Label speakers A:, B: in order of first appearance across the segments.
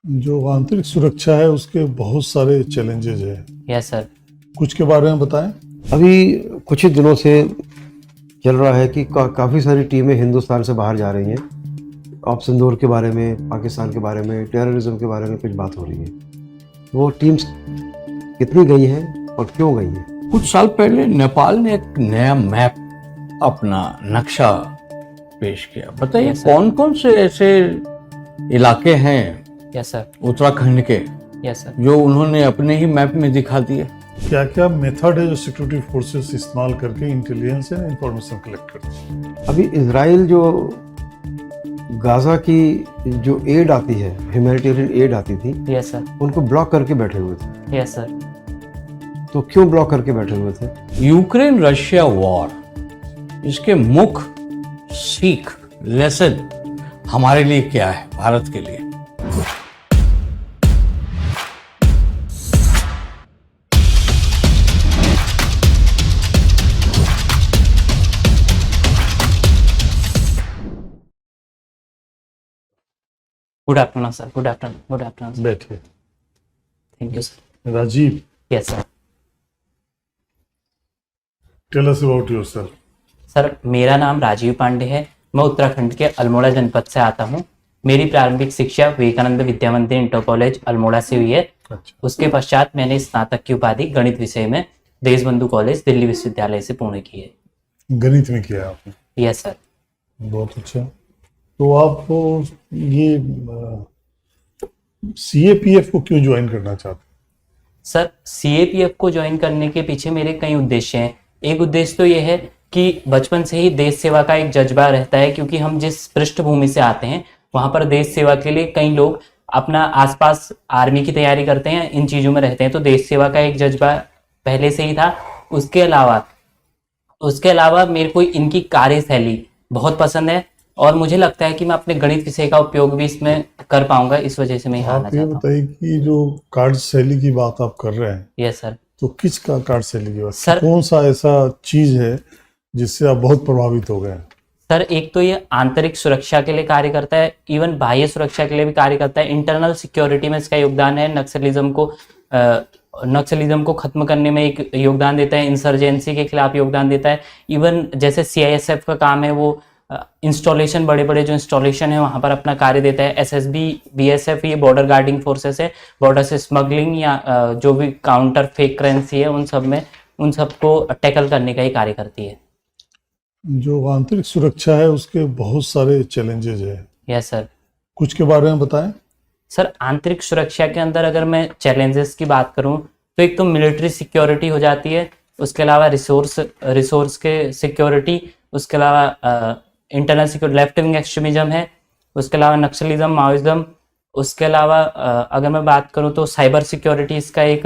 A: जो आंतरिक सुरक्षा है उसके बहुत सारे चैलेंजेस हैं।
B: Yes sir.
A: कुछ के बारे में बताएं।
C: अभी कुछ ही दिनों से चल रहा है कि काफ़ी सारी टीमें हिंदुस्तान से बाहर जा रही हैं। ऑपरेशन सिंदूर के बारे में, पाकिस्तान के बारे में, टेररिज्म के बारे में कुछ बात हो रही है। वो टीम्स कितनी गई हैं और क्यों गई हैं?
D: कुछ साल पहले नेपाल ने एक नया मैप, अपना नक्शा पेश किया। बताइए कौन कौन से ऐसे इलाके हैं
B: यस सर।
D: उत्तराखंड के
B: यस सर।
D: जो उन्होंने अपने ही मैप में दिखा दिए।
A: क्या क्या मेथड है जो सिक्योरिटी फोर्सेस इस्तेमाल करके इंटेलिजेंस एंड इंफॉर्मेशन कलेक्ट करते हैं?
C: अभी इजराइल जो गाजा की जो एड आती है, ह्यूमैनिटेरियन एड आती थी,
B: यस सर।
C: उनको ब्लॉक करके बैठे हुए थे।
B: Yes sir.
C: तो क्यों ब्लॉक करके बैठे हुए थे?
D: यूक्रेन रशिया वॉर, इसके मुख्य सीख लेसन हमारे लिए क्या है, भारत के लिए?
B: Good afternoon sir. Good afternoon. Good afternoon.
A: बैठिए।
B: Thank you sir.
A: Rajeev,
B: yes sir.
A: Tell us about yourself.
B: Sir मेरा नाम राजीव पांडे है। मैं उत्तराखंड के अल्मोड़ा जनपद से आता हूँ। मेरी प्रारंभिक शिक्षा विवेकानंद विद्या मंदिर इंटर कॉलेज अल्मोड़ा से हुई है।
A: अच्छा।
B: उसके पश्चात मैंने स्नातक की उपाधि गणित विषय में देशबंधु कॉलेज दिल्ली विश्वविद्यालय से पूर्ण की है।
A: गणित में किया आपने?
B: Yes sir.
A: बहुत अच्छा। तो आप ये सीएपीएफ को क्यों ज्वाइन करना चाहते हैं?
B: सर सीएपीएफ को ज्वाइन करने के पीछे मेरे कई उद्देश्य हैं। एक उद्देश्य तो ये है कि बचपन से ही देश सेवा का एक जज्बा रहता है, क्योंकि हम जिस पृष्ठभूमि से आते हैं वहां पर देश सेवा के लिए कई लोग अपना आसपास आर्मी की तैयारी करते हैं, इन चीजों में रहते हैं, तो देश सेवा का एक जज्बा पहले से ही था। उसके अलावा मेरे को इनकी कार्यशैली बहुत पसंद है और मुझे लगता है कि मैं अपने गणित विषय का उपयोग भी इसमें कर पाऊंगा, इस वजह से मैं यहाँ आना
A: आप ये
B: चाहता हूँ।
A: बताइए कि जो कार्यशैली की बात आप कर रहे हैं,
B: यस सर।
A: तो किस का कार्यशैली की बात?
B: सर
A: कौन सा ऐसा चीज है जिससे आप बहुत प्रभावित हो गए?
B: सर एक तो ये आंतरिक सुरक्षा के लिए कार्य करता है, इवन बाह्य सुरक्षा के लिए भी कार्य करता है। इंटरनल सिक्योरिटी में इसका योगदान है। नक्सलिज्म को खत्म करने में एक योगदान देता है, इंसर्जेंसी के खिलाफ योगदान देता है। इवन जैसे सीआईएसएफ का काम है, वो इंस्टॉलेशन, बड़े बड़े जो इंस्टॉलेशन है वहां पर अपना कार्य देता है। एसएसबी, बीएसएफ, ये बॉर्डर गार्डिंग फोर्सेस है। बॉर्डर से स्मगलिंग या जो भी काउंटर फेक करेंसी है उन सबको टैकल करने का ही कार्य करती है।
A: जो आंतरिक सुरक्षा है उसके बहुत सारे चैलेंजेस हैं।
B: Yes sir.
A: कुछ के बारे में बताएं।
B: सर आंतरिक सुरक्षा के अंदर अगर मैं चैलेंजेस की बात करूं तो एक तो मिलिट्री सिक्योरिटी हो जाती है, उसके अलावा रिसोर्स के सिक्योरिटी, उसके अलावा internal security, left wing extremism है, उसके अलावा नक्सलिज्म, माओइज्म, उसके अलावा अगर मैं बात करूं तो साइबर सिक्योरिटी इसका एक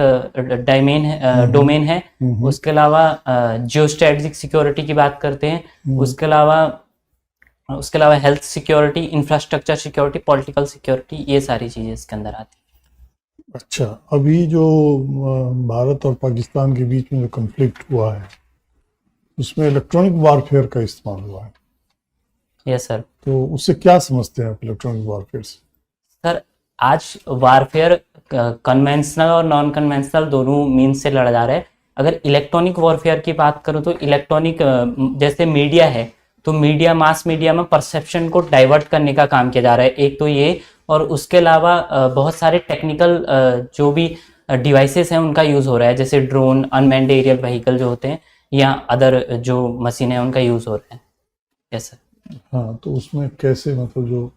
B: डोमेन है। उसके अलावा जियो स्ट्रेटेजिक सिक्योरिटी की बात करते हैं। उसके अलावा health security, infrastructure security, political security, ये सारी चीजें इसके अंदर आती हैं।
A: अच्छा, अभी जो भारत और पाकिस्तान के बीच में जो कन्फ्लिक्ट हुआ है उसमें इलेक्ट्रॉनिक वारफेयर का इस्तेमाल हुआ है।
B: Yes sir.
A: तो उससे क्या समझते हैं आप इलेक्ट्रॉनिक वारफेयर से?
B: सर आज वारफेयर कन्वेंशनल और नॉन कन्वेंशनल दोनों मीन्स से लड़ा जा रहा है। अगर इलेक्ट्रॉनिक वॉरफेयर की बात करूं तो इलेक्ट्रॉनिक जैसे मीडिया है, तो मास मीडिया में परसेप्शन को डाइवर्ट करने का काम किया जा रहा है, एक तो ये। और उसके अलावा बहुत सारे टेक्निकल जो भी डिवाइसेस हैं उनका यूज़ हो रहा है, जैसे ड्रोन, अनमैन्ड एरियल व्हीकल जो होते हैं, या अदर जो मशीन है उनका यूज़ हो रहा है। Yes sir.
A: हाँ, तो उसमें कैसे, मतलब जो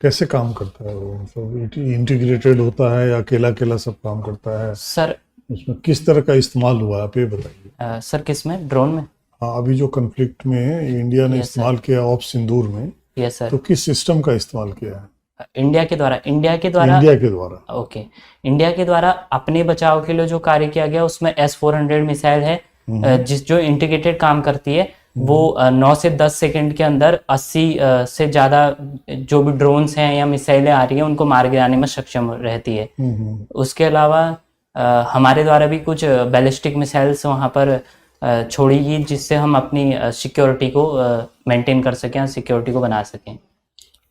A: कैसे काम करता है वो, मतलब इंटीग्रेटेड होता है या अकेला अकेला सब काम करता है?
B: सर
A: उसमें किस तरह का इस्तेमाल हुआ है आप ये बताइए।
B: सर किस में? ड्रोन में?
A: हाँ, अभी जो कन्फ्लिक्ट में इंडिया ने
B: Yes,
A: इस्तेमाल किया ऑपरेशन सिंदूर में,
B: यस सर।
A: तो किस सिस्टम का इस्तेमाल किया है?
B: इंडिया के द्वारा
A: इंडिया के द्वारा।
B: ओके, इंडिया के द्वारा अपने बचाव के लिए जो कार्य किया गया उसमें S-400 मिसाइल है, जो इंटीग्रेटेड काम करती है। वो 9 से 10 सेकंड के अंदर 80 से ज़्यादा जो भी ड्रोन्स हैं या मिसाइलें आ रही हैं उनको मार गिराने में सक्षम रहती है। उसके अलावा हमारे द्वारा भी कुछ बैलिस्टिक मिसाइल्स वहाँ पर छोड़ी गई, जिससे हम अपनी सिक्योरिटी को मेंटेन कर सकें, सिक्योरिटी को बना सकें।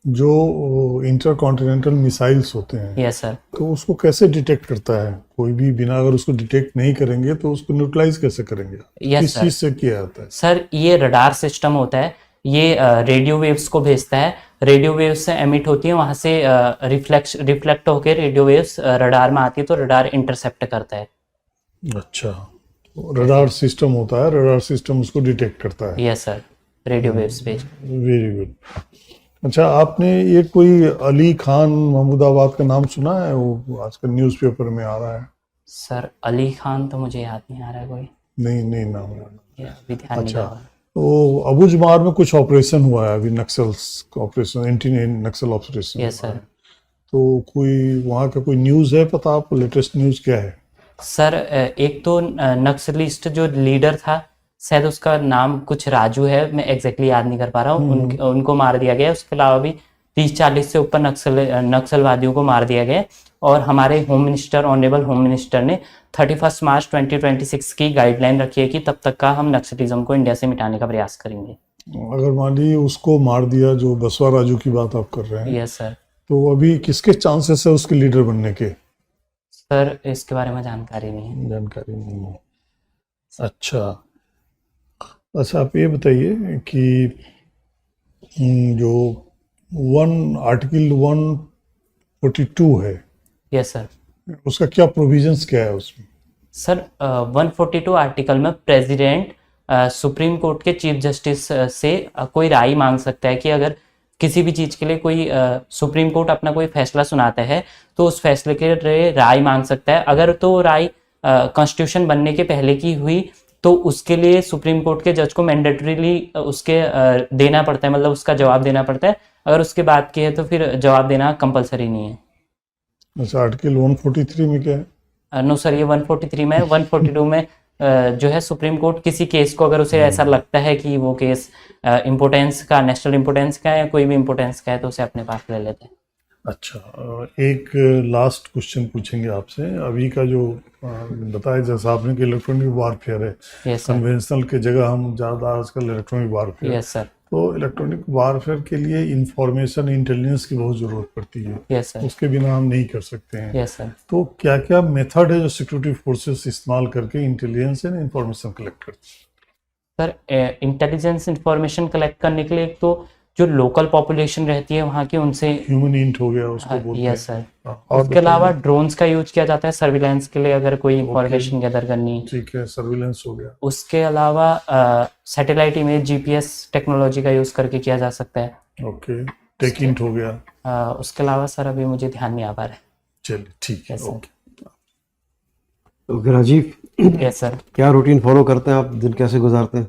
A: जो इंटरकॉन्टिनेंटल मिसाइल्स होते हैं
B: यस सर।
A: तो उसको कैसे डिटेक्ट करता है? कोई भी बिना अगर उसको डिटेक्ट नहीं करेंगे तो उसको न्यूट्रलाइज कैसे करेंगे?
B: Yes,
A: किस
B: sir.
A: चीज से किया जाता है?
B: सर ये रडार सिस्टम होता है, ये रेडियो वेव्स को भेजता है, रेडियो वेव्स से एमिट होती है, वहां से रिफ्लेक्ट होकर रेडियो वेव्स रडार में आती है, तो रडार इंटरसेप्ट करता है।
A: अच्छा, रडार सिस्टम होता है, रडार सिस्टम उसको डिटेक्ट करता है।
B: यस सर, रेडियो वेव्स भेज।
A: Very good. अच्छा, आपने ये कोई अली खान महमूदाबाद का नाम सुना है? वो आजकल न्यूज़पेपर में आ रहा है।
B: सर अली खान तो मुझे याद नहीं आ रहा है कोई,
A: नहीं नहीं, नाम है।
B: ये अभी ध्यान नहीं
A: अच्छा,
B: आ रहा।
A: तो अबुजमार में कुछ ऑपरेशन हुआ है अभी, नक्सल्स ऑपरेशन, एंटी नक्सल ऑपरेशन।
B: Yes sir.
A: तो कोई वहाँ का कोई न्यूज़ है पता आपको? लेटेस्ट न्यूज़ क्या है?
B: सर एक तो नक्सलिस्ट जो लीडर था, शायद उसका नाम कुछ राजू है, मैं एग्जैक्टली याद नहीं कर पा रहा हूँ, उनको मार दिया गया। उसके अलावा भी 30-40 से ऊपर नक्सलवादियों को मार दिया गया। और हमारे home minister, honourable home minister ने 31 मार्च 2026 की गाइडलाइन रखी है कि तब तक का हम नक्सलिज्म को इंडिया से मिटाने का प्रयास करेंगे।
A: अगर मान लीजिए उसको मार दिया, जो बसवा राजू की बात आप कर रहे हैं,
B: यस सर।
A: तो अभी किसके चांसेस है उसके लीडर बनने के?
B: सर इसके बारे में जानकारी नहीं है।
A: जानकारी नहीं है। अच्छा अच्छा, आप ये बताइए कि जो आर्टिकल 142 है,
B: यस सर।
A: उसका क्या प्रोविजंस क्या है उसमें?
B: सर 142 आर्टिकल में प्रेसिडेंट सुप्रीम कोर्ट के चीफ जस्टिस से कोई राय मांग सकता है कि अगर किसी भी चीज़ के लिए कोई सुप्रीम कोर्ट अपना कोई फैसला सुनाता है तो उस फैसले के लिए राय मांग सकता है। अगर तो राय कॉन्स्टिट्यूशन बनने के पहले की हुई तो उसके लिए सुप्रीम कोर्ट के जज को मैंडेटरीली उसके देना पड़ता है, मतलब उसका जवाब देना पड़ता है। अगर उसके बाद की है तो फिर जवाब देना कंपलसरी नहीं है।
A: अच्छा, आर्टिकल 143 में क्या है?
B: नो सर, ये 143 में है। 142 में जो है सुप्रीम कोर्ट किसी केस को, अगर उसे ऐसा लगता है कि वो केस इम्पोर्टेंस का, नेशनल इम्पोर्टेंस का है या कोई भी इम्पोर्टेंस का है, तो उसे अपने पास ले लेते हैं।
A: अच्छा, एक लास्ट क्वेश्चन पूछेंगे आपसे। अभी का जो बताया जैसा आपने कि इलेक्ट्रॉनिक वारफेयर है,
B: यस सर।
A: कन्वेंशनल की जगह हम ज़्यादा आजकल इलेक्ट्रॉनिक वारफेयर,
B: यस सर।
A: तो इलेक्ट्रॉनिक वारफेयर के लिए इंफॉर्मेशन इंटेलिजेंस की बहुत ज़रूरत पड़ती है।
B: Yes sir.
A: उसके बिना हम नहीं कर सकते हैं।
B: Yes sir.
A: तो क्या क्या मेथड है जो सिक्योरिटी फोर्सेस इस्तेमाल करके इंटेलिजेंस एंड इंफॉर्मेशन कलेक्ट करती है?
B: सर इंटेलिजेंस इंफॉर्मेशन कलेक्ट करने के लिए एक तो जो लोकल पॉपुलेशन रहती है वहाँ की, उनसे।
A: ह्यूमन इंट हो गया उसको बोलते हैं।
B: Yes sir.
A: और
B: उसके अलावा ड्रोन्स का यूज किया जाता है सर्विलांस के लिए, अगर कोई इंफॉर्मेशन गैदर करनी।
A: ठीक है, सर्विलेंस हो गया।
B: उसके अलावा सैटेलाइट इमेज, जीपीएस टेक्नोलॉजी का यूज करके किया जा सकता है।
A: ओके, टेक इंट हो गया।
B: उसके अलावा सर अभी मुझे ध्यान नहीं आ पा रहा है।
A: चलिए ठीक है,
B: Yes, sir.
A: Okay.
C: Okay Rajiv,
B: yes sir.
C: क्या रूटीन फॉलो करते हैं आप? दिन कैसे गुजारते हैं?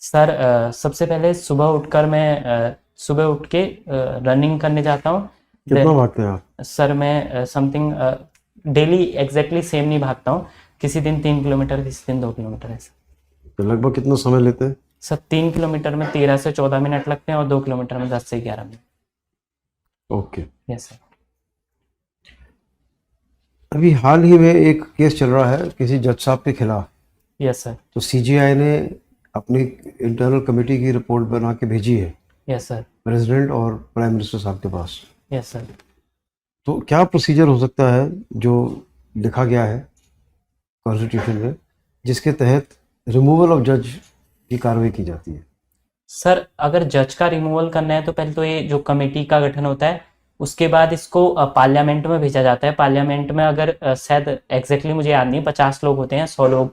B: सर सबसे पहले सुबह उठकर मैं सुबह उठ के रनिंग करने जाता हूँ।
C: कितना भागते हैं आप?
B: सर मैं समथिंग डेली एग्जैक्टली सेम नहीं भागता हूँ, किसी दिन 3 किलोमीटर, किसी दिन 2 किलोमीटर है।
C: तो लगभग कितना समय लेते हैं?
B: सर 3 किलोमीटर में 13 से 14 मिनट लगते हैं और 2 किलोमीटर में 10 से 11 मिनट।
C: ओके।
B: Yes sir.
C: अभी हाल ही में एक केस चल रहा है किसी जज साहब के खिलाफ।
B: Yes sir.
C: तो सीजीआई ने अपनी इंटरनल कमेटी की रिपोर्ट बना के भेजी है
B: यस सर।
C: प्रेसिडेंट और प्राइम मिनिस्टर साहब के पास।
B: Yes sir.
C: तो क्या प्रोसीजर हो सकता है जो लिखा गया है कॉन्स्टिट्यूशन में, जिसके तहत रिमूवल ऑफ जज की कार्रवाई की जाती है?
B: सर अगर जज का रिमूवल करना है तो पहले तो ये जो कमेटी का गठन होता है, उसके बाद इसको पार्लियामेंट में भेजा जाता है। पार्लियामेंट में अगर शायद एग्जैक्टली मुझे याद नहीं, 50 लोग होते हैं, 100 लोग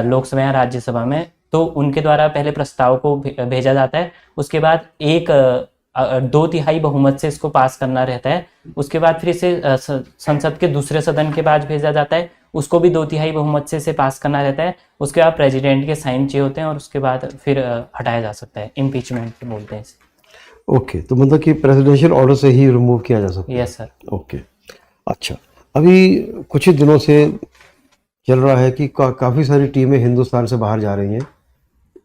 B: लोकसभा या राज्यसभा में, तो उनके द्वारा पहले प्रस्ताव को भेजा जाता है। उसके बाद 2/3 बहुमत से इसको पास करना रहता है। उसके बाद फिर इसे संसद के दूसरे सदन के पास भेजा जाता है, उसको भी 2/3 बहुमत से इसे पास करना रहता है। उसके बाद प्रेसिडेंट के साइन चाहिए होते हैं और उसके बाद फिर हटाया जा सकता है। इम्पीचमेंट बोलते हैं इसे।
C: ओके, तो मतलब कि प्रेसिडेंशियल ऑर्डर से ही रिमूव किया जा सकता है?
B: Yes sir.
C: ओके, अच्छा। अभी कुछ ही दिनों से चल रहा है कि काफ़ी सारी टीमें हिंदुस्तान से बाहर जा रही हैं।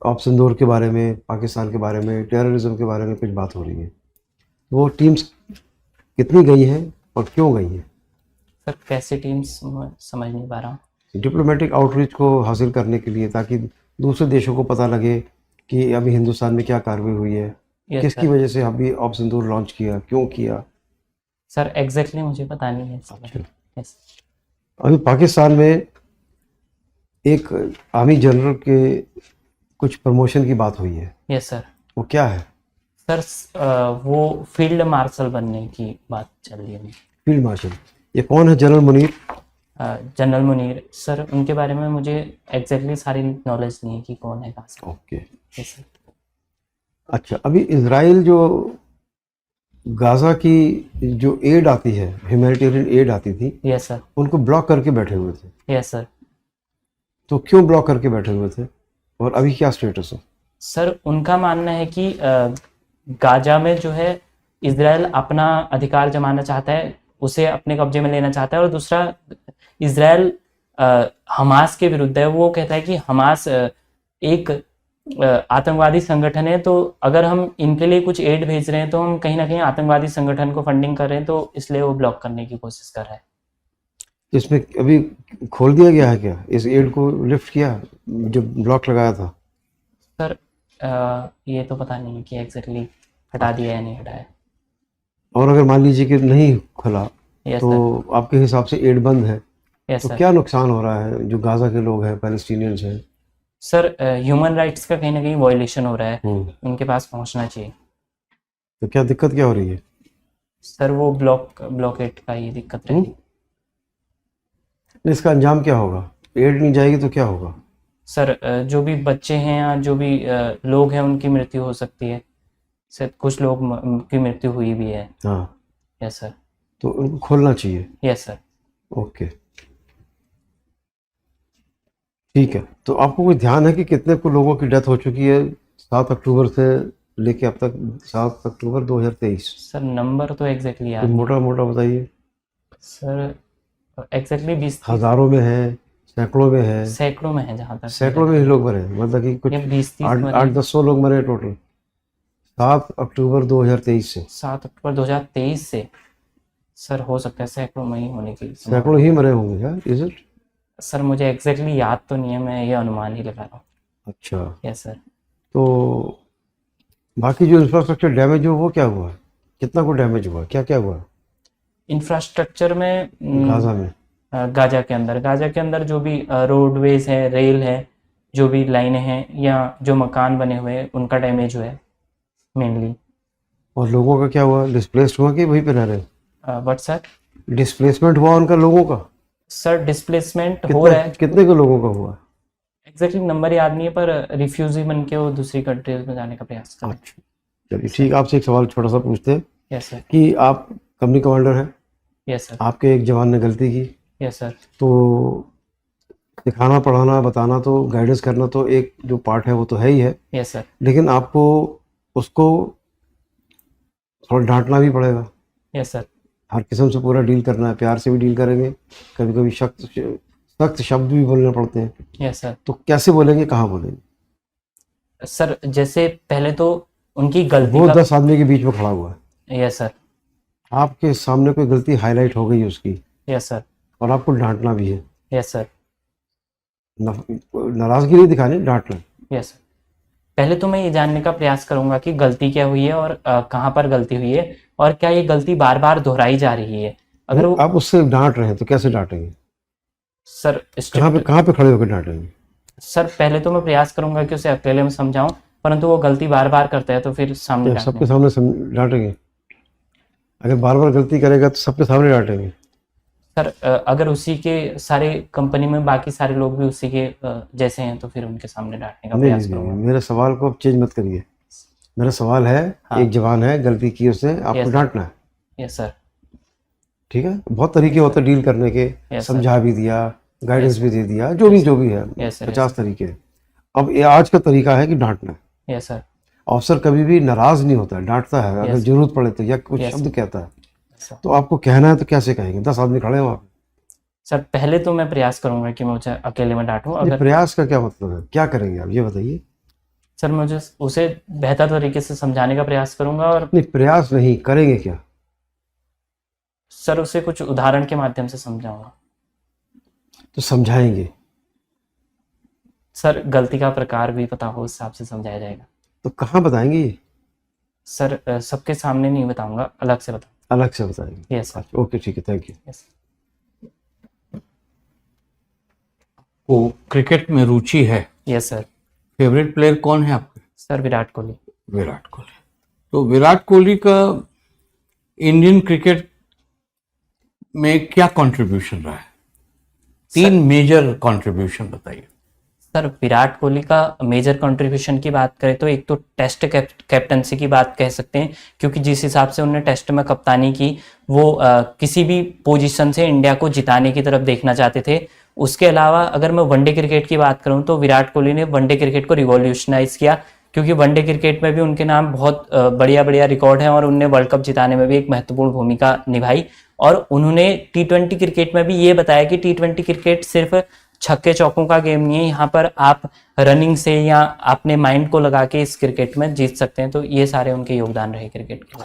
C: ऑपरेशन सिंदूर के बारे में, पाकिस्तान के बारे में, टेररिज्म के बारे में कुछ बात हो रही है। वो टीम्स कितनी गई हैं और क्यों गई हैं?
B: सर कैसे टीम्स, समझ नहीं पा रहा हूँ।
C: डिप्लोमेटिक आउटरीच को हासिल करने के लिए, ताकि दूसरे देशों को पता लगे कि अभी हिंदुस्तान में क्या कार्रवाई हुई है,
B: Yes,
C: किसकी
B: sir.
C: वजह से अभी ऑप सिंदूर लॉन्च किया, क्यों किया?
B: सर एग्जैक्टली मुझे पता नहीं है इसके बारे में। Yes.
C: अभी पाकिस्तान में एक आर्मी जनरल के कुछ प्रमोशन की बात हुई है,
B: Yes, sir.
C: वो क्या है?
B: सर वो फील्ड मार्शल बनने की बात चल रही है।
C: Field marshal. ये कौन है general Munir?
B: General Munir sir, उनके बारे में मुझे एग्जैक्टली सारी नॉलेज नहीं है कि कौन है, कहाँ से।
C: ओके।
B: Yes, sir.
C: अच्छा, अभी इजराइल जो गाजा की जो एड आती है, ह्यूमैनिटेरियन एड आती थी,
B: Yes, sir.
C: उनको ब्लॉक करके बैठे हुए थे।
B: Yes, sir.
C: तो क्यों ब्लॉक करके बैठे हुए थे और अभी क्या स्टेटस है?
B: सर उनका मानना है कि गाजा में जो है इजराइल अपना अधिकार जमाना चाहता है, उसे अपने कब्जे में लेना चाहता है। और दूसरा, इजराइल हमास के विरुद्ध है। वो कहता है कि हमास एक आतंकवादी संगठन है, तो अगर हम इनके लिए कुछ एड भेज रहे हैं तो हम कहीं ना कहीं आतंकवादी संगठन को फंडिंग कर रहे हैं, तो इसलिए वो ब्लॉक करने की कोशिश कर रहा है।
C: इसमें अभी खोल दिया गया है क्या? इस एड को लिफ्ट किया जो ब्लॉक लगाया था?
B: सर ये तो पता नहीं कि एग्जैक्टली हटा दिया या नहीं हटाया।
C: और अगर मान लीजिए कि नहीं खुला
B: यस
C: तो
B: सर।
C: आपके हिसाब से एड बंद है,
B: यस
C: तो
B: सर।
C: क्या नुकसान हो रहा है जो गाजा के लोग हैं, पैलेस्टीनियंस हैं?
B: सर ह्यूमन राइट्स का कहीं ना कहीं वायलेशन हो रहा है,
C: हम्म।
B: उनके पास पहुंचना चाहिए।
C: तो क्या दिक्कत क्या हो रही है?
B: सर वो ब्लॉकेट का ही दिक्कत रहेगी।
C: इसका अंजाम क्या होगा? एड नहीं जाएगी तो क्या होगा?
B: सर जो भी बच्चे हैं या जो भी लोग हैं उनकी मृत्यु हो सकती है। सर कुछ लोग की मृत्यु हुई भी है।
C: हाँ,
B: यस सर।
C: तो उनको खोलना चाहिए।
B: Yes sir.
C: ओके, ठीक है। तो आपको कोई ध्यान है कि कितने को लोगों की डेथ हो चुकी है 7 अक्टूबर से लेके अब तक? 7 अक्टूबर 2023।
B: सर नंबर तो एग्जैक्टली याद
C: तो
B: नहीं।
C: मोटा मोटा बताइए।
B: सर एग्जैक्टली 20
C: हजारों में है, सैकड़ों में है?
B: सैकड़ों में है जहाँ तक।
C: सैकड़ों में ही लोग मरे, मतलब कि कुछ
B: ये 20-30
C: आठ
B: मरे।
C: 800-1000 लोग मरे टोटल 7 अक्टूबर 2023 से।
B: 7 अक्टूबर 2023 से सर हो सकता है सैकड़ों में ही होने की संभावना।
C: सैकड़ों ही मरे होंगे क्या? Is it?
B: सर मुझे एग्जैक्टली याद तो नहीं है, मैं ये अनुमान ही लगा रहा हूँ।
C: अच्छा,
B: यस सर।
C: तो बाकी जो इंफ्रास्ट्रक्चर डैमेज हुआ वो क्या हुआ? कितना को डैमेज हुआ, क्या क्या हुआ
B: इंफ्रास्ट्रक्चर में
C: गाजा में?
B: गाजा के अंदर जो भी रोडवेज है, रेल है, जो भी लाइनें हैं या जो मकान बने हुए हैं उनका डैमेज हुआ है मेनली।
C: और लोगों का क्या हुआ? डिस्प्लेस्ड हुआ कि वहीं पे रह रहे?
B: बट सर
C: डिस्प्लेसमेंट हुआ उनका लोगों का?
B: सर डिस्प्लेसमेंट हो
C: कितना
B: रहा है।
C: कितने के लोगों का हुआ?
B: एग्जैक्टली नंबर याद नहीं है, पर रिफ्यूजी बन के वो दूसरी कंट्रीज में जाने का प्रयास कर रहे हैं।
C: अच्छा, चलिए ठीक। आपसे एक सवाल छोटा सा पूछते हैं
B: यस सर।
C: कि आप कंपनी कमांडर हैं,
B: यस सर।
C: आपके एक जवान ने गलती की,
B: यस सर।
C: तो सिखाना, पढ़ाना, बताना, तो गाइडेंस करना तो एक जो पार्ट है वो तो है ही है,
B: यस सर।
C: लेकिन आपको उसको थोड़ा डांटना भी पड़ेगा।
B: Yes sir.
C: हर किस्म से पूरा डील करना है, प्यार से भी डील करेंगे, कभी कभी सख्त शब्द भी बोलने पड़ते हैं।
B: Yes sir.
C: तो कैसे बोलेंगे, कहाँ बोलेंगे?
B: सर जैसे पहले तो उनकी गलती
C: वो
B: का।
C: 10 आदमी के बीच में खड़ा हुआ है,
B: यस सर।
C: आपके सामने कोई गलती हाईलाइट हो गई उसकी,
B: यस सर।
C: और आपको डांटना भी है।
B: Yes sir.
C: नाराजगी नहीं दिखानी, डांटना।
B: Yes sir. पहले तो मैं ये जानने का प्रयास करूंगा कि गलती क्या हुई है और कहाँ पर गलती हुई है, और क्या ये गलती बार बार दोहराई जा रही है। अगर वो
C: आप उससे डांट रहे हैं तो कैसे डांटेंगे?
B: सर
C: कहाँ पे खड़े होकर डांटेंगे?
B: सर पहले तो मैं प्रयास करूंगा कि उसे अकेले में समझाऊं, परंतु वो गलती बार बार करता है तो फिर सामने
C: क्या सबके
B: डांटने।
C: सामने डांटेंगे? अगर बार बार गलती करेगा तो सबके सामने डांटेंगे?
B: सर अगर उसी के सारे कंपनी में बाकी सारे लोग भी उसी के जैसे हैं तो फिर उनके सामने डांटने का
C: नहीं
B: प्रयास
C: नहीं,
B: करूंगा।
C: मेरे सवाल को आप चेंज मत करिए। मेरा सवाल है,
B: हाँ।
C: एक जवान है, गलती की, उसने, आपको
B: Yes,
C: डांटना है,
B: यस सर।
C: ठीक है? बहुत तरीके होते हैं डील करने के,
B: Yes, sir.
C: समझा भी दिया, गाइडेंस भी दे दिया, जो भी है,
B: Yes, sir.
C: 50 तरीके हैं। अब ये आज का तरीका है कि डांटना है।
B: Yes sir.
C: अफसर कभी भी नाराज नहीं होता है, डांटता है अगर
B: Yes.
C: जरूरत पड़े तो, या कुछ
B: Yes.
C: शब्द कहता है।
B: सर
C: तो आपको कहना है तो कैसे कहेंगे? 10 आदमी खड़े हैं वहाँ पे।
B: सर पहले तो मैं प्रयास करूंगा कि मैं उसे अकेले में डांटूं।
C: ये
B: अगर
C: प्रयास का क्या मतलब है? क्या करेंगे आप, ये बताइए।
B: सर मुझे उसे बेहतर तरीके से समझाने का प्रयास करूंगा, और
C: नहीं, प्रयास नहीं करेंगे, क्या?
B: सर उसे कुछ उदाहरण के माध्यम से समझाऊंगा।
C: तो समझाएंगे
B: सर गलती का प्रकार भी पता हो, उस हिसाब से समझाया जाएगा।
C: तो कहाँ बताएंगे ये?
B: सर सबके सामने नहीं बताऊंगा, अलग से बताऊंगा।
C: अलग से बताएंगे?
B: Yes sir.
C: ओके ठीक है, थैंक यू।
B: यस
D: वो क्रिकेट में रुचि है।
B: Yes sir.
D: फेवरेट प्लेयर कौन है आपके?
B: सर विराट कोहली।
D: विराट कोहली। तो विराट कोहली का इंडियन क्रिकेट में क्या कंट्रीब्यूशन रहा है? 3 मेजर कंट्रीब्यूशन बताइए।
B: सर विराट कोहली का मेजर कंट्रीब्यूशन की बात करें तो एक तो टेस्ट कैप्टनसी की बात कह सकते हैं, क्योंकि जिस हिसाब से उन्होंने टेस्ट में कप्तानी की वो किसी भी पोजीशन से इंडिया को जिताने की तरफ देखना चाहते थे। उसके अलावा अगर मैं वनडे क्रिकेट की बात करूं तो विराट कोहली ने वनडे क्रिकेट को रिवॉल्यूशनाइज किया, क्योंकि वनडे क्रिकेट में भी उनके नाम बहुत बढ़िया बढ़िया रिकॉर्ड हैं और उनने वर्ल्ड कप जिताने में भी एक महत्वपूर्ण भूमिका निभाई। और उन्होंने T20 क्रिकेट में भी ये बताया कि T20 क्रिकेट सिर्फ छक्के चौकों का गेम नहीं है, यहाँ पर आप रनिंग से या अपने माइंड को लगा के इस क्रिकेट में जीत सकते हैं। तो ये सारे उनके योगदान रहे क्रिकेट के।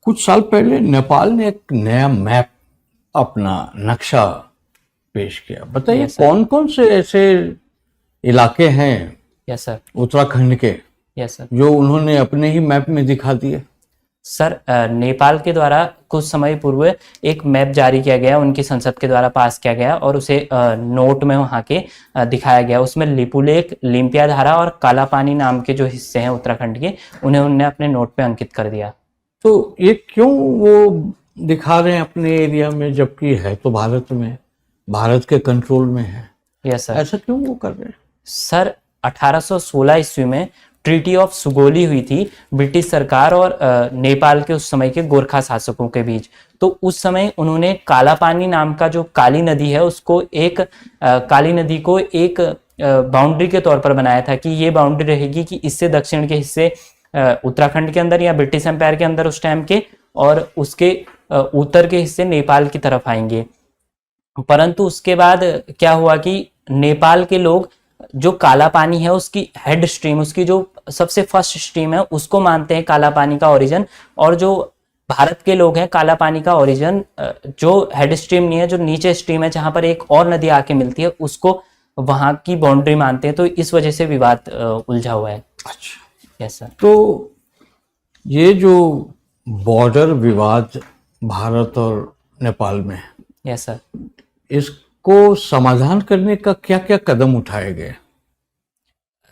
D: कुछ साल पहले नेपाल ने एक नया मैप, अपना नक्शा पेश किया। बताइए कौन कौन से ऐसे इलाके हैं
B: यस सर।
D: उत्तराखंड के
B: यस सर।
D: जो उन्होंने अपने ही मैप में दिखा दिए?
B: सर नेपाल के द्वारा कुछ समय पूर्व एक मैप जारी किया गया, उनकी संसद के द्वारा पास किया गया और उसे नोट में वहाँ के दिखाया गया। उसमें लिपुलेख, लिम्पिया धारा और काला पानी नाम के जो हिस्से हैं उत्तराखंड के, उन्हें उन्होंने अपने नोट पे अंकित कर दिया।
D: तो ये क्यों वो दिखा रहे हैं अपने एरिया में, जबकि है तो भारत में, भारत के कंट्रोल में है?
B: Yes sir.
D: ऐसा क्यों वो कर रहे हैं?
B: सर 1816 ईस्वी में ट्रीटी ऑफ सुगोली हुई थी ब्रिटिश सरकार और नेपाल के उस समय के गोरखा शासकों के बीच। तो उस समय उन्होंने काला पानी नाम का जो काली नदी है उसको काली नदी को एक बाउंड्री के तौर पर बनाया था कि ये बाउंड्री रहेगी कि इससे दक्षिण के हिस्से उत्तराखंड के अंदर या ब्रिटिश एम्पायर के अंदर उस टाइम के, और उसके उत्तर के हिस्से नेपाल की तरफ आएंगे। परंतु उसके बाद क्या हुआ कि नेपाल के लोग जो काला पानी है उसकी हेड स्ट्रीम, उसकी जो सबसे फर्स्ट स्ट्रीम है उसको मानते हैं काला पानी का ओरिजिन, और जो भारत के लोग हैं काला पानी का ओरिजिन जो हेड स्ट्रीम नहीं है, जो नीचे स्ट्रीम है जहां पर एक और नदी आके मिलती है, उसको वहां की बाउंड्री मानते हैं। तो इस वजह से विवाद उलझा हुआ है।
D: अच्छा।
B: Yes sir.
D: तो ये जो बॉर्डर विवाद भारत और नेपाल में,
B: यस सर,
D: इसको समाधान करने का क्या क्या कदम उठाए गए?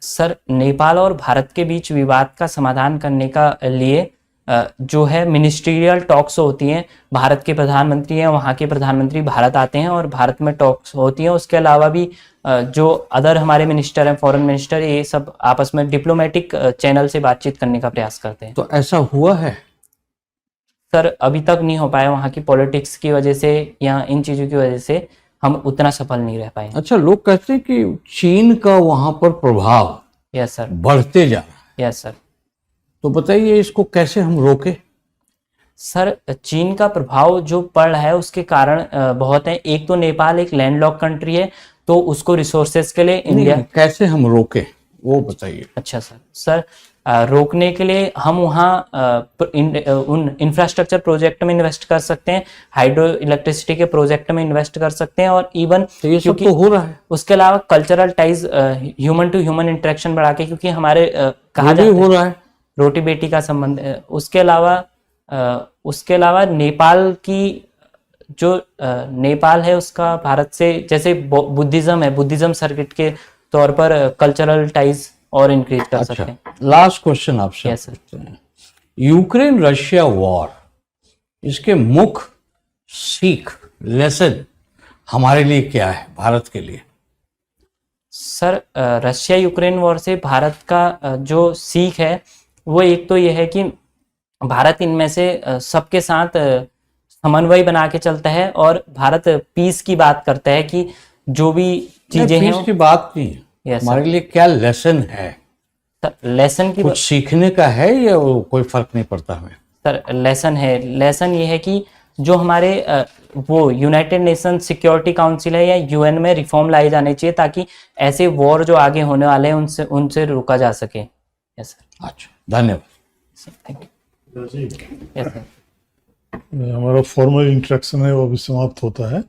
B: सर नेपाल और भारत के बीच विवाद का समाधान करने का लिए जो है मिनिस्ट्रियल टॉक्स होती हैं। भारत के प्रधानमंत्री हैं, वहाँ के प्रधानमंत्री भारत आते हैं और भारत में टॉक्स होती हैं। उसके अलावा भी जो अदर हमारे मिनिस्टर हैं, फॉरेन मिनिस्टर, ये सब आपस में डिप्लोमेटिक चैनल से बातचीत करने का प्रयास करते हैं।
D: तो ऐसा हुआ है?
B: सर अभी तक नहीं हो पाया, वहाँ की पॉलिटिक्स की वजह से या इन चीज़ों की वजह से हम उतना सफल नहीं रह पाए।
D: अच्छा, लोग कहते हैं कि चीन का वहां पर प्रभाव
B: यस सर।
D: बढ़ते जा रहा है।
B: Yes sir.
D: तो बताइए इसको कैसे हम रोके?
B: सर चीन का प्रभाव जो पड़ रहा है उसके कारण बहुत है। एक तो नेपाल एक लैंडलॉक कंट्री है, तो उसको रिसोर्सेज के लिए इंडिया,
D: कैसे हम रोके वो बताइए।
B: अच्छा सर रोकने के लिए हम वहाँ उन इंफ्रास्ट्रक्चर प्रोजेक्ट में इन्वेस्ट कर सकते हैं, हाइड्रो इलेक्ट्रिसिटी के प्रोजेक्ट में इन्वेस्ट कर सकते हैं, और इवन
D: तो ये सब तो हो रहा है।
B: उसके अलावा cultural ties, human to human interaction बढ़ा के, क्योंकि हमारे कहा जाता
D: हो रहा है
B: रोटी बेटी का संबंध। उसके अलावा नेपाल की जो नेपाल है उसका भारत से, जैसे बुद्धिज्म है, बुद्धिज्म सर्किट के तौर पर कल्चरल टाइज और इंक्रीज कर सकते हैं।
D: लास्ट क्वेश्चन आपसे।
B: Yes sir.
D: Ukraine Russia war, इसके मुख्य सीख, लेसन हमारे लिए क्या है, भारत के लिए?
B: सर रशिया यूक्रेन वॉर से भारत का जो सीख है वो एक तो ये है कि भारत इनमें से सबके साथ समन्वय बना के चलता है, और भारत पीस की बात करता है कि जो भी चीजें हैं,
D: पीस की बात नहीं, हमारे लिए क्या लेसन है?
B: लेसन की
D: कुछ सीखने का है या वो कोई फर्क नहीं पड़ता हमें?
B: सर लेसन है, लेसन ये है कि जो हमारे वो यूनाइटेड नेशन सिक्योरिटी काउंसिल है या यूएन में रिफॉर्म लाए जाने चाहिए, ताकि ऐसे वॉर जो आगे होने वाले हैं उनसे रोका जा सके। Yes sir.
D: अच्छा, धन्यवाद।
B: Thank you. Yes sir.
A: हमारा फॉर्मल इंटरेक्शन है वो अभी समाप्त होता है।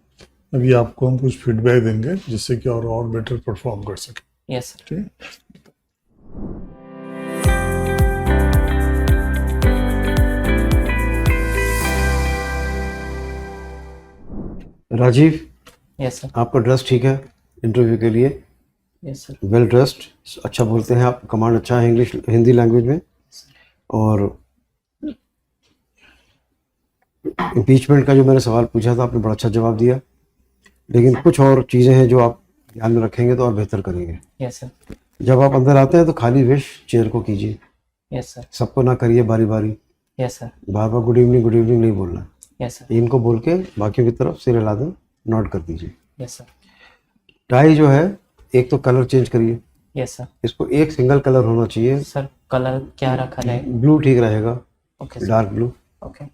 A: अभी आपको हम कुछ फीडबैक देंगे जिससे कि और बेटर परफॉर्म कर सके।
B: Yes sir.
A: ठीक है।
C: राजीव,
B: यस सर,
C: आपका ड्रेस ठीक है इंटरव्यू के लिए?
B: यस सर,
C: वेल ड्रेस्ड, अच्छा बोलते हैं आप, कमांड अच्छा है इंग्लिश हिंदी लैंग्वेज में। और इम्पीचमेंट का जो मैंने सवाल पूछा था आपने बड़ा अच्छा जवाब दिया, लेकिन कुछ और चीज़ें हैं जो आप ध्यान में रखेंगे तो और बेहतर करेंगे।
B: यस सर,
C: जब आप अंदर आते हैं तो खाली विश चेयर को कीजिए,
B: यस सर,
C: सबको ना करिए बारी बारी,
B: यस सर,
C: बार बार गुड इवनिंग नहीं बोलना।
B: यस सर,
C: इनको बोल के बाकियों की तरफ सिर हिला दें, नोट कर दीजिए।
B: यस सर,
C: टाई जो है एक तो कलर चेंज करिए,
B: यस सर,
C: इसको एक सिंगल कलर होना चाहिए।
B: सर कलर क्या रखा जाए?
C: ब्लू ठीक रहेगा,
B: okay sir,
C: dark blue,
B: okay,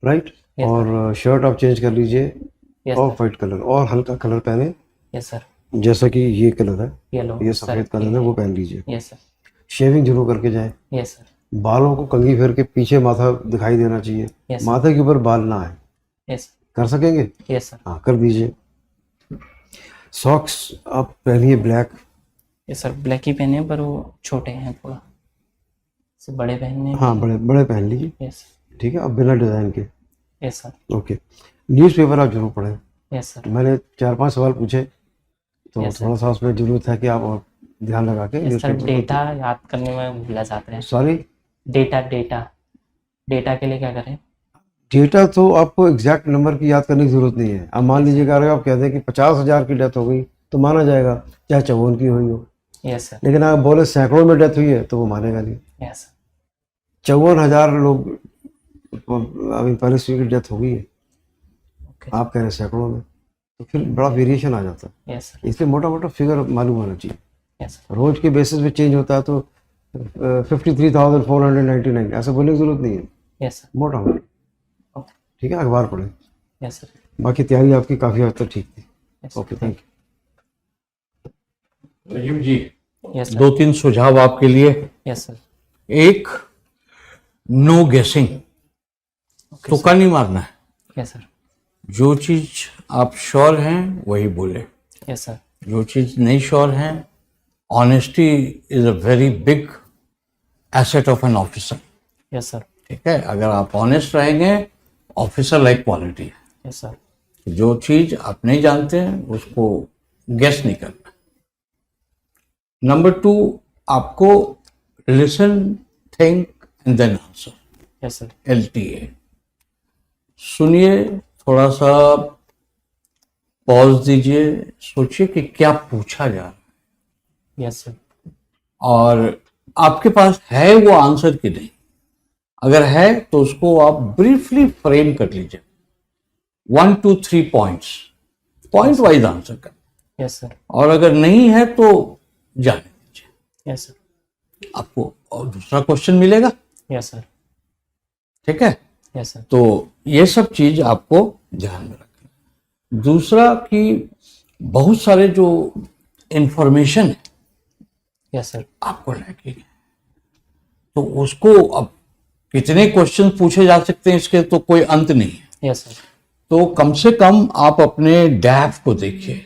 C: right.
B: Yes,
C: और शर्ट आप चेंज कर लीजिए
B: यस
C: और
B: सर,
C: वाइट कलर और हल्का कलर पहने,
B: यस सर,
C: जैसा कि ये कलर है,
B: येलो,
C: ये सफेद कलर है, वो पहन लीजिए।
B: यस सर,
C: शेविंग जरूर करके जाए,
B: यस सर,
C: बालों को कंघी फेर के पीछे माथा दिखाई देना चाहिए,
B: Yes, sir.
C: माथे के ऊपर बाल ना आए।
B: यस,
C: कर सकेंगे?
B: यस सर,
C: हाँ कर दीजिए। सॉक्स आप पहनिए ब्लैक,
B: यस सर, ब्लैक ही पहने पर वो छोटे हैं थोड़ा, से बड़े पहनने।
C: हाँ बड़े बड़े पहन लीजिए,
B: यस,
C: ठीक है, अब बिना डिज़ाइन के।
B: Yes sir,
C: okay. न्यूज़पेपर आप जरूर पढ़ें।
B: यस सर,
C: मैंने 4-5 सवाल पूछे तो
B: Yes, sir.
C: थोड़ा सा उसमें जरूरत है कि आप और ध्यान लगा के
B: यस सर,
C: न्यूज़पेपर
B: डेटा याद करने में भूला जाता है।
C: सॉरी,
B: डेटा डेटा डेटा के लिए क्या करें?
C: डेटा तो आपको एग्जैक्ट नंबर की याद करने की जरूरत नहीं है। अब मान लीजिए अगर आप कहते हैं कि 50,000 की डेथ हो गई तो माना जाएगा, चाहे 54 की हुई हो।
B: यस सर,
C: लेकिन आप बोले सैकड़ों में डेथ हुई है तो वो मानेगा नहीं।
B: यस
C: 54,000 लोग अभी पहले की डेथ हो गई है,
B: ओके,
C: आप कह रहे हैं सैकड़ों में, तो फिर बड़ा वेरिएशन आ जाता है।
B: यस सर,
C: इसलिए मोटा मोटा फिगर मालूम होना चाहिए।
B: यस सर,
C: रोज के बेसिस पे चेंज होता है तो 53,499 ऐसा बोलने की जरूरत नहीं है,
B: यस सर,
C: मोटा मोटा,
B: ओके,
C: ठीक है। अखबार पढ़ें,
B: यस सर,
C: बाकी तैयारी आपकी काफ़ी हद तक ठीक थी।
B: Yes
C: okay, thank you.
D: Rajiv ji,
B: yes sir,
D: 2-3 सुझाव आपके लिए।
B: यस सर,
D: एक, नो गेसिंग, तुक्का नहीं मारना है।
B: यस सर,
D: जो चीज आप श्योर हैं वही बोले,
B: यस सर,
D: जो चीज नहीं श्योर हैं, honesty is a very big asset of an officer.
B: Yes sir,
D: ठीक है, अगर आप ऑनेस्ट रहेंगे, ऑफिसर लाइक क्वालिटी है।
B: यस सर,
D: जो चीज आप नहीं जानते हैं उसको गेस नहीं करना। नंबर 2, आपको listen, think and then answer,
B: yes sir,
D: LTA। सुनिए, थोड़ा सा पॉज दीजिए, सोचिए कि क्या पूछा जा रहा है
B: यस सर,
D: और आपके पास है वो आंसर कि नहीं। अगर है तो उसको आप ब्रीफली फ्रेम कर लीजिए, 1 to 3 points, point wise answer कर।
B: यस सर,
D: और अगर नहीं है तो जाने दीजिए,
B: यस सर,
D: आपको और दूसरा क्वेश्चन मिलेगा।
B: यस सर,
D: ठीक है,
B: यस सर,
D: तो ये सब चीज आपको ध्यान में रखना। दूसरा कि बहुत सारे जो इंफॉर्मेशन है
B: यस सर,
D: आपको लैकिंग है, तो उसको अब कितने क्वेश्चन पूछे जा सकते हैं इसके तो कोई अंत नहीं है।
B: यस सर,
D: तो कम से कम आप अपने डैफ को देखिए,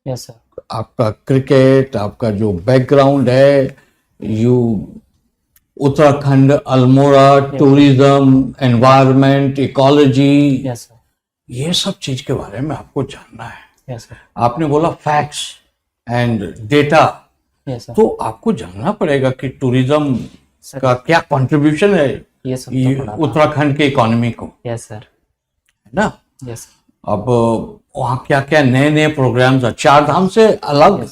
B: यस सर,
D: आपका क्रिकेट, आपका जो बैकग्राउंड है, you Uttarakhand, Almora, tourism, environment, ecology,
B: yes sir,
D: ये सब चीज के बारे में आपको जानना है।
B: यस सर,
D: आपने बोला facts and data,
B: yes sir,
D: तो आपको जानना पड़ेगा कि टूरिज्म
B: सर,
D: का क्या कंट्रीब्यूशन है
B: ये सब
D: ये
B: तो पढ़ा था।
D: उत्तराखंड के इकोनॉमी को,
B: यस सर,
D: है ना।
B: यस,
D: अब वहाँ क्या क्या नए नए प्रोग्राम्स है, 4 धाम से अलग
B: Yes.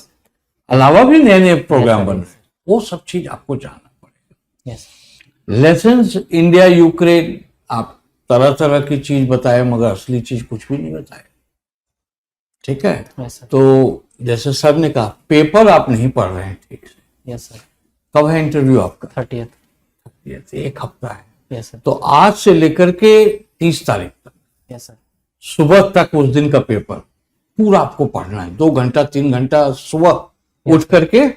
D: अलावा भी नए नए प्रोग्राम
B: Yes,
D: बन
B: sir.
D: रहे हैं, वो सब चीज आपको जानना पड़ेगा।
B: यस,
D: लेसन्स इंडिया यूक्रेन, आप तरह तरह की चीज बताए मगर असली चीज कुछ भी नहीं बताए। ठीक है,
B: यस सर,
D: तो जैसे सर ने कहा पेपर आप नहीं पढ़ रहे हैं ठीक से।
B: यस सर,
D: कब है इंटरव्यू आपका?
B: 30th,
D: ये 1 हफ्ता है,
B: यस सर,
D: तो आज से लेकर के 30 तारीख तक
B: यस सर,
D: सुबह तक उस दिन का पेपर पूरा आपको पढ़ना है, 2 घंटा 3 घंटा सुबह उठ करके,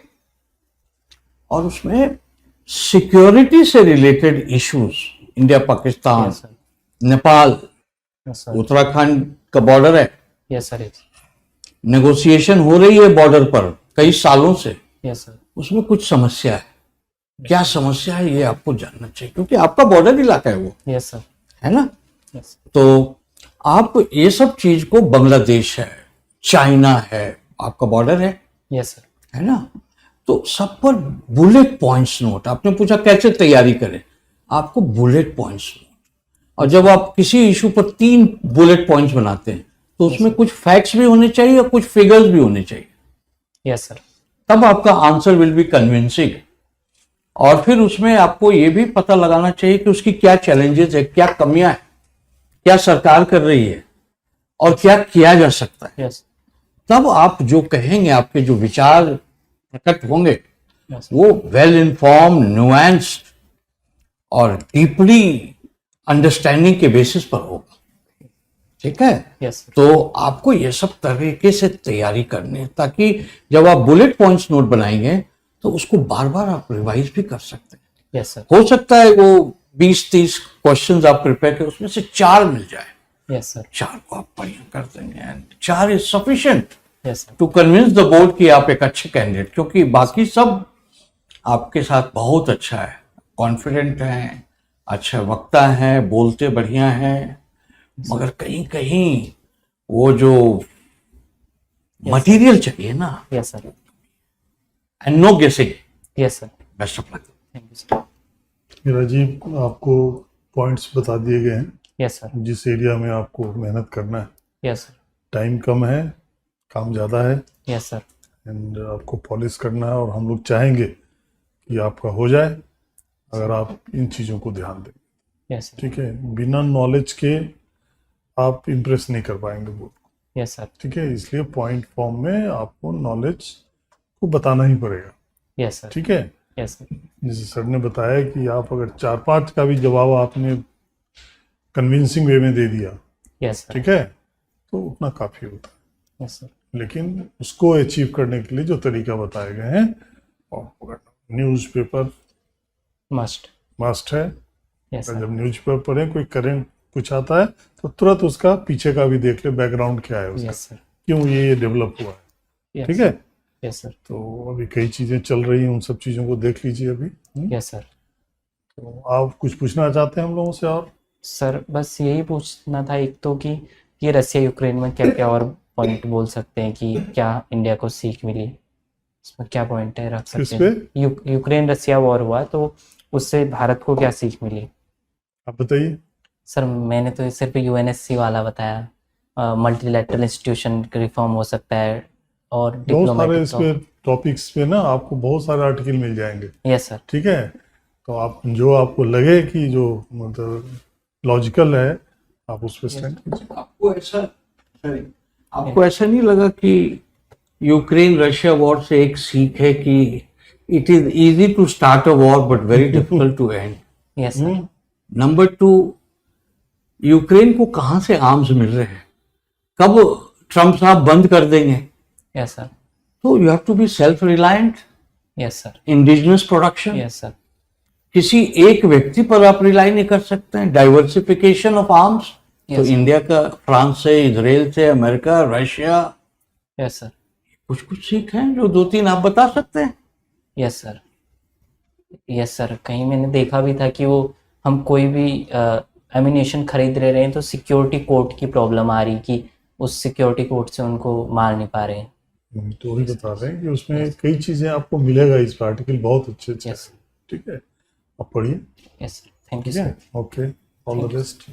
D: और उसमें सिक्योरिटी से related issues, India Pakistan,
B: yes sir,
D: Nepal,
B: yes sir,
D: Uttarakhand का बॉर्डर है,
B: यस सर,
D: नेगोशिएशन हो रही है बॉर्डर पर कई सालों से,
B: यस सर,
D: उसमें कुछ समस्या है। क्या समस्या है ये आपको जानना चाहिए, क्योंकि आपका बॉर्डर इलाका है वो,
B: यस सर,
D: है ना।
B: यस,
D: तो आप ये सब चीज को, बांग्लादेश है, चाइना है, आपका बॉर्डर है
B: यस सर,
D: है ना, तो सब पर बुलेट पॉइंट्स नोट। आपने पूछा कैसे तैयारी करें, आपको बुलेट पॉइंट्स नोट, और जब आप किसी इशू पर 3 बुलेट पॉइंट्स बनाते हैं तो उसमें कुछ फैक्ट्स भी होने चाहिए और कुछ फिगर्स भी होने चाहिए,
B: यस सर,
D: तब आपका आंसर विल बी कन्विंसिंग। और फिर उसमें आपको ये भी पता लगाना चाहिए कि उसकी क्या चैलेंजेस है, क्या कमियां है, क्या सरकार कर रही है और क्या किया जा सकता है।
B: यस
D: तब आप जो कहेंगे, आपके जो विचार प्रकट होंगे,
B: यस
D: वो वेल इन्फॉर्म, न्यूएंस्ड और डीपली अंडरस्टैंडिंग के बेसिस पर होगा। ठीक है,
B: यस
D: तो आपको ये सब तरीके से तैयारी करनी है, ताकि जब आप बुलेट पॉइंट्स नोट बनाएंगे तो उसको बार बार आप रिवाइज भी कर सकते हैं।
B: यस सर,
D: हो सकता है वो 20-30 क्वेश्चंस आप प्रिपेयर करें, उसमें से 4 मिल जाए,
B: यस सर,
D: 4 को आप बढ़िया कर देंगे, and 4 is sufficient
B: yes sir,
D: to convince the board कि आप एक अच्छे कैंडिडेट, क्योंकि बाकी सब आपके साथ बहुत अच्छा है, कॉन्फिडेंट हैं, अच्छे वक्ता हैं, बोलते बढ़िया हैं, मगर कहीं कहीं वो जो मटेरियल चाहिए ना,
B: yes sir,
D: and no guessing.
B: Yes sir,
D: best of luck.
B: Thank you sir.
A: Rajiv, आपको पॉइंट्स बता दिए गए हैं
B: यस सर,
A: जिस एरिया में आपको मेहनत करना है।
B: यस सर,
A: टाइम कम है, काम ज़्यादा है,
B: यस सर,
A: एंड आपको पॉलिश करना है, और हम लोग चाहेंगे कि आपका हो जाए अगर आप इन चीज़ों को ध्यान दें।
B: यस सर,
A: ठीक है, बिना नॉलेज के आप इम्प्रेस नहीं कर पाएंगे बोर्ड को।
B: यस सर,
A: ठीक है, इसलिए पॉइंट फॉर्म में आपको नॉलेज को बताना ही पड़ेगा।
B: यस सर,
A: ठीक है,
B: यस सर,
A: जैसे सर ने बताया कि आप अगर 4-5 का भी जवाब आपने कन्विंसिंग वे में दे दिया,
B: यस सर,
A: ठीक है, तो उतना काफ़ी होता है।
B: यस सर,
A: लेकिन उसको अचीव करने के लिए जो तरीका बताए गए हैं, और न्यूज़पेपर
B: मस्ट
A: है।
B: यस सर,
A: जब न्यूज़पेपर पढ़ें, कोई करंट कुछ आता है तो तुरंत उसका पीछे का भी देख ले, बैकग्राउंड क्या है उसका,
B: यस सर,
A: क्यों ये डेवलप हुआ है। ठीक है,
B: यस सर,
A: तो अभी कई चीज़ें चल रही हैं, उन सब चीज़ों को देख लीजिए अभी।
B: Yes sir.
A: तो आप कुछ पूछना चाहते हैं हम लोगों से? और
B: सर बस यही पूछना था एक तो कि ये रसिया यूक्रेन में क्या क्या और पॉइंट बोल सकते हैं कि क्या इंडिया को सीख मिली, इसमें क्या पॉइंट है रख सकते
A: किस
B: हैं?
A: पे?
B: यूक्रेन रसिया वॉर हुआ तो उससे भारत को क्या सीख मिली?
A: आप बताइए।
B: सर मैंने तो सिर्फ यूएनएससी वाला बताया, मल्टीलैटरल इंस्टीट्यूशन रिफॉर्म हो सकता है और
A: बहुत सारे इस पे
B: डिप्लोमेटिक।
A: टॉपिक्स पे ना आपको बहुत सारे आर्टिकल मिल जाएंगे।
B: यस सर,
A: ठीक है, तो आप जो आपको लगे कि जो मतलब लॉजिकल है, आप उस पर स्टैंड कीजिए।
D: आपको ऐसा नहीं लगा कि यूक्रेन रशिया वॉर से एक सीख है कि it is easy to start a war but very difficult to end?
B: Yes sir,
D: number 2, Ukraine को कहां से आर्म्स मिल रहे हैं, कब ट्रम्प साहब बंद कर देंगे?
B: यस सर,
D: तो you have to be self reliant,
B: yes sir,
D: indigenous production.
B: Yes sir,
D: किसी एक व्यक्ति पर आप रिलाई नहीं कर सकते हैं। डाइवर्सिफिकेशन ऑफ आर्म्स, तो
B: Yes.
D: इंडिया का फ्रांस से, इजराइल से, अमेरिका, रशिया,
B: यस सर,
D: कुछ कुछ सीख हैं जो 2-3 आप बता सकते हैं।
B: Yes sir, yes sir. कहीं मैंने देखा भी था कि वो हम कोई भी एमिनेशन खरीद रहे हैं तो सिक्योरिटी कोड की प्रॉब्लम आ रही कि उस सिक्योरिटी कोड से उनको मार नहीं पा रहे हैं।
A: तो वही बता रहे हैं कि उसमें कई चीज़ें आपको मिलेगा, इस आर्टिकल बहुत अच्छे अच्छे।
B: यस,
A: ठीक है, आप पढ़िए।
B: यस सर, थैंक यू
A: ठीक है,
B: sir.
A: Okay, all the best.